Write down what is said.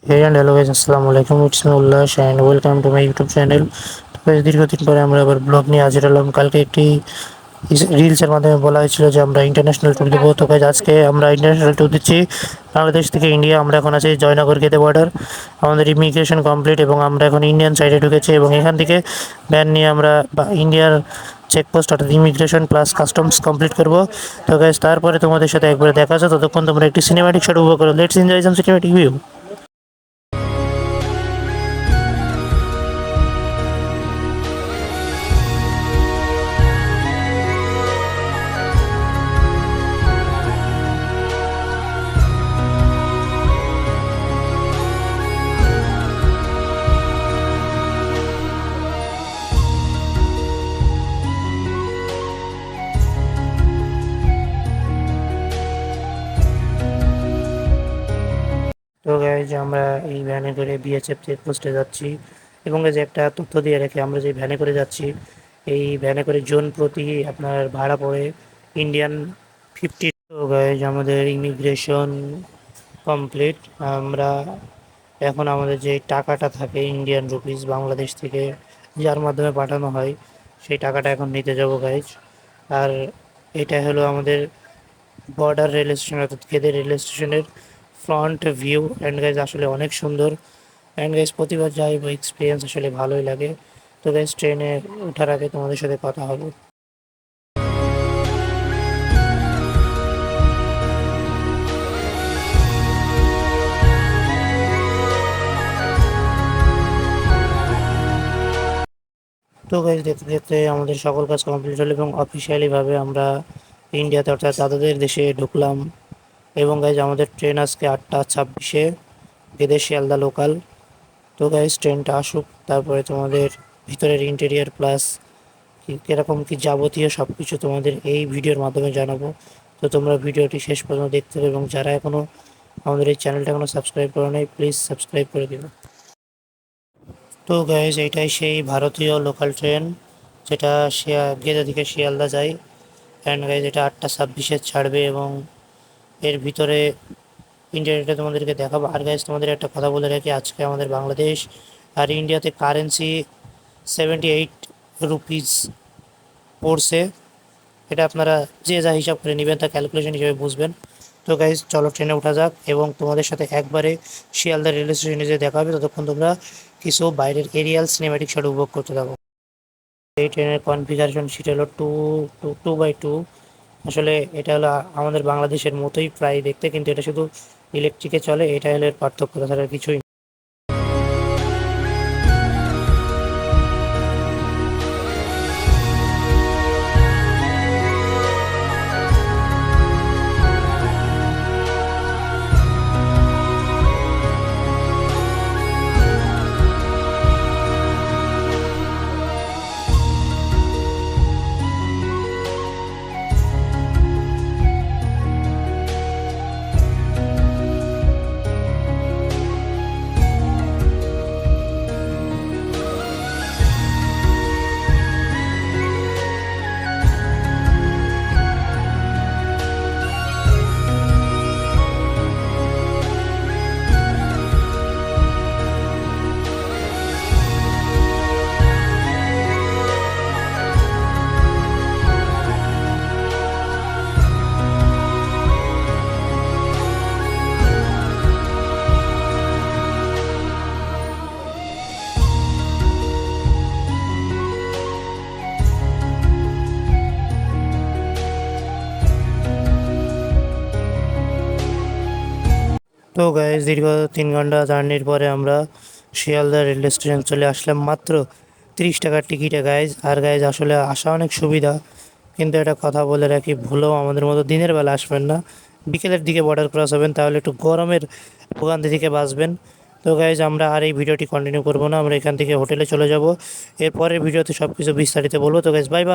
Hey and hello guys, আসসালামু আলাইকুম, it's me উল্লাস and welcome to my YouTube channel. তো guys, দীর্ঘদিন পরে আমরা আবার ব্লগ নিয়ে হাজির হলাম। কালকে একটি রিলসের মাধ্যমে বলা হয়েছিল যে আমরা ইন্টারন্যাশনাল ট্যুর দেবো। তো guys, আজকে আমরা ইন্টারন্যাশনাল ট্যুর দিচ্ছি বাংলাদেশ থেকে ইন্ডিয়া। আমরা এখন আছি জয়নগর গেদে বর্ডার। আমাদের ইমিগ্রেশন কমপ্লিট এবং আমরা এখন ইন্ডিয়ান সাইডে ঢুকেছি এবং এখান থেকে ভ্যান নিয়ে আমরা ইন্ডিয়ার চেকপোস্ট অর্থাৎ ইমিগ্রেশন প্লাস কাস্টমস কমপ্লিট করবো। তো guys, তারপরে তোমাদের সাথে একবারে দেখা আছে। ততক্ষণ তোমরা একটি সিনেমাটিক শট উপভোগ করো। Let's enjoy some cinematic view. তো গাইজ, আমরা এই ভ্যানে করে বিএসএফ চেকপোস্টে যাচ্ছি এবং যে একটা তথ্য দিয়ে রেখে আমরা যে ভ্যানে করে যাচ্ছি, এই ভ্যানে করে জন প্রতি আপনার ভাড়া পড়ে ইন্ডিয়ান 50। তো গাইজ, আমাদের ইমিগ্রেশন কমপ্লিট। আমরা এখন আমাদের যে টাকাটা থাকে ইন্ডিয়ান রুপিস বাংলাদেশ থেকে যার মাধ্যমে পাঠানো হয়, সেই টাকাটা এখন নিতে যাব গাইজ। আর এটা হলো আমাদের বর্ডার রেল স্টেশন অর্থাৎ গেদে রেল স্টেশনের ফ্রন্ট ভিউ। অ্যান্ড গাইজ, আসলে অনেক সুন্দর। অ্যান্ড গাইজ, প্রতিবার যাই এক্সপিরিয়েন্স আসলে ভালোই লাগে। তো গাইজ, ট্রেনে ওঠার আগে তোমাদের সাথে কথা হবে। তো গাইজ, দেখতে দেখতে আমাদের সকল কাজ কমপ্লিট হলো এবং অফিসিয়ালিভাবে আমরা ইন্ডিয়াতে অর্থাৎ দাদাদের দেশে ঢুকলাম। এবং গাইজ, আমাদের ট্রেন আজকে 8টা 26-এ, গেদে শিয়ালদা লোকাল। তো গাইজ, ট্রেনটা আসুক, তারপরে তোমাদের ভিতরের ইন্টেরিয়ার প্লাস কীরকম কী যাবতীয় সব কিছু তোমাদের এই ভিডিওর মাধ্যমে জানাবো। তো তোমরা ভিডিওটি শেষ পর্যন্ত দেখতে হবে এবং যারা এখনও আমাদের এই চ্যানেলটা এখনও সাবস্ক্রাইব করো নাই, প্লিজ সাবস্ক্রাইব করে দিও। তো গাইজ, এইটাই সেই ভারতীয় লোকাল ট্রেন যেটা গেদে থেকে শিয়ালদা যায়। অ্যান্ড গাইজ, এটা 8টা 26-এ ছাড়বে এবং এর ভিতরে ইন্ডিয়াটা তোমাদেরকে দেখাবো। আর গাইজ, তোমাদের একটা কথা বলে রাখি, আজকে আমাদের বাংলাদেশ আর ইন্ডিয়াতে কারেন্সি 78 রুপিস পড়ছে। এটা আপনারা যে যা হিসাব করে নেবেন তা ক্যালকুলেশন হিসেবে বুঝবেন। তো গাইজ, চলো ট্রেনে ওঠা যাক এবং তোমাদের সাথে একবারে শিয়ালদা রেল স্টেশনে যে দেখা হবে, ততক্ষণ তোমরা কিছু বাইরের এরিয়াল সিনেম্যাটিক শট উপভোগ করতে থাকো। এই ট্রেনের কনফিগারেশন সিট হলো 2x2। আসলে এটা হলো আমাদের বাংলাদেশের মতোই প্রায় দেখতে, কিন্তু এটা শুধু ইলেকট্রিকে চলে। এটা হলো এর পার্থক্য, তাছাড়া কিছুই না। তো গাইজ, দীর্ঘ 3 ঘন্টা জার্নির পরে আমরা শিয়ালদা রেলওয়ে স্টেশন চলে আসলাম মাত্র 30 টাকার টিকিটে গাইজ। আর গাইজ, আসলে আসা অনেক সুবিধা, কিন্তু একটা কথা বলে রাখি, ভুলেও আমাদের মতো দিনের বেলা আসবেন না। বিকেলের দিকে বর্ডার ক্রস হবেন, তাহলে একটু গরমের ভোগান্তি থেকে বাঁচবেন। তো গাইজ, আমরা আর এই ভিডিওটি কন্টিনিউ করবো না, আমরা এখান থেকে হোটেলে চলে যাব। এরপরের ভিডিওতে সব কিছু বিস্তারিত বলবো। তো গাইজ, বাই বাই।